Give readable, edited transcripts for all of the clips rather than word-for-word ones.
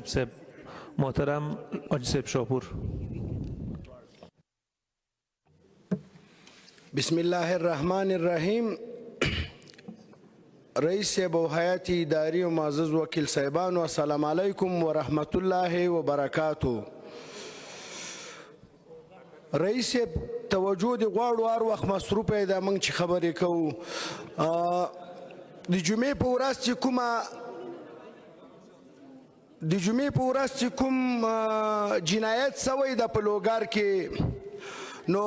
نجیب صاحب. محترم حاجی صاحب شاپور. بسم الله الرحمن الرحیم. رئیس صاحب و هیئت اداری و معزز وکیل صاحبانو، السلام علیکم و رحمت الله و برکاته. رئیس صاحب توجه دی غواړو هر وخت مصروف دی دا موږ چې خبرې کوو. د جمعې په ورځ چې کوم جنایت سوی د په لوګر کې، نو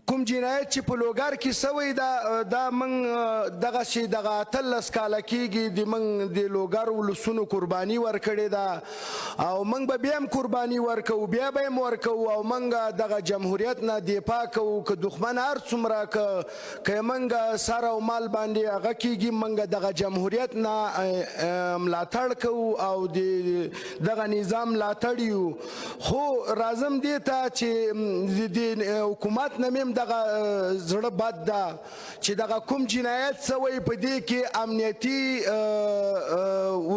کوم جنایت چې په لوګر کې سوی دا موږ دغسې دغه 18 کاله کېږي د موږ د لوګر ولسونو قرباني ورکړې ده او موږ به بیا هم قرباني ورکوو، بیا به هم ورکوو او موږ دغه جمهوریت نه دفاع کوو. که دښمن هر څومره که موږ سر او مال باندې هغه کېږي، موږ دغه جمهوریت نه ملاتړ کوو او دغه نظام ملاتړ یو. خو راځم دې ته چې د حکومت نه مې دغه زړه بد ده چې دغه کوم جنایت سوی په دې کې امنیتي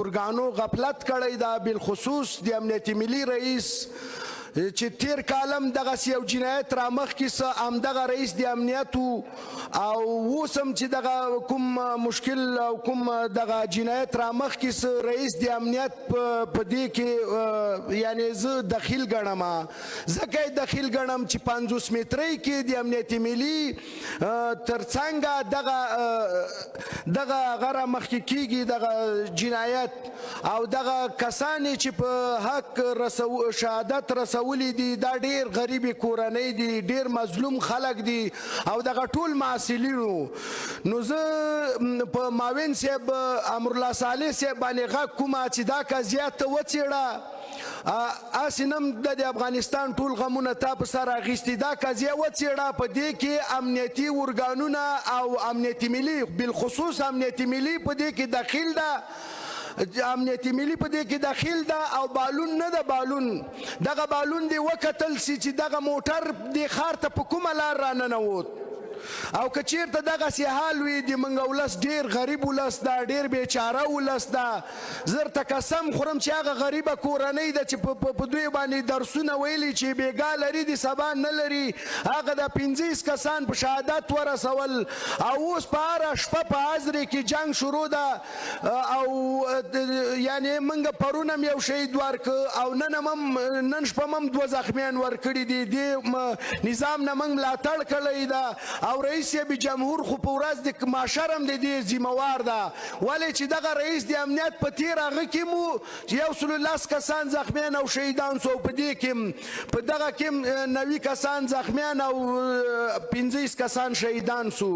ارګانو غفلت کړی ده، بالخصوص د امنیتي ملي رئیس چې تیر کالم دغسې یو جنایت را مخکې څه همدغه رئیس د امنیت او اوس هم چې دغه کوم مشکل او کوم دغه جنایت را مخکې څه رئیس د امنیت په دې کې یعنې زه دخیل ګڼم. ځکه یې دخیل ګڼم چې 50 مترۍ کې د امنیت ملي تر څنګه دغه هغه را مخکې کېږي دغه جنایت او دغه کسان چې په حق شهادت رسولی دي دا ډیر غریبې کورنۍ دي، ډیر مظلوم خلک دي او دغه ټول معاصلینو. نو زه په معاون صاحب امرالله صالح صاحب باندې غږ کومه چې دا قضیه ته وڅېړه، هسې نم د افغانستان ټول غمونه تا په سر اخیستي، دا قضیه وڅېړه. په دې کې امنیتي ارګانونه او امنیتي ملي، بالخصوص امنیتي ملي په دې کې دخیل ده، امنیتي ملي په دې کې داخل ده او بالون نه ده. بالون دغه بالون دی وکتل سي چې دغه موټر د ښار ته په کومه لار راننوت او که چیرته دغسې حال وي د موږ ولس ډېر غریب ولس ده، ډېر بیچاره ولس ده. زه درته قسم خورم چې هغه غریبه کورنۍ ده چې په دوی باندې درسونه ویلي چې بېګا لري د سبا نه لري، هغه د 15 کسان په شهادت ورسول او اوس په هره شپه په حضرې کې جنګ شروع ده او یعنې موږ پرون هم یو شهید ورکړ او نن شپه هم 2 زخمیان ورکړي دي. دې نظام نه موږ ملاتړ کړی ده او رئیس صاحب جمهور خو په ورځ د معاشر هم د دې ذمهوار ده. ولې چې دغه رئیس د امنیت په تیر هغه کې مو 110 کسان زخمیان او شهیدان سو، په دې کې په دغه کې 90 کسان زخمیان او 15 کسان شهیدان سو.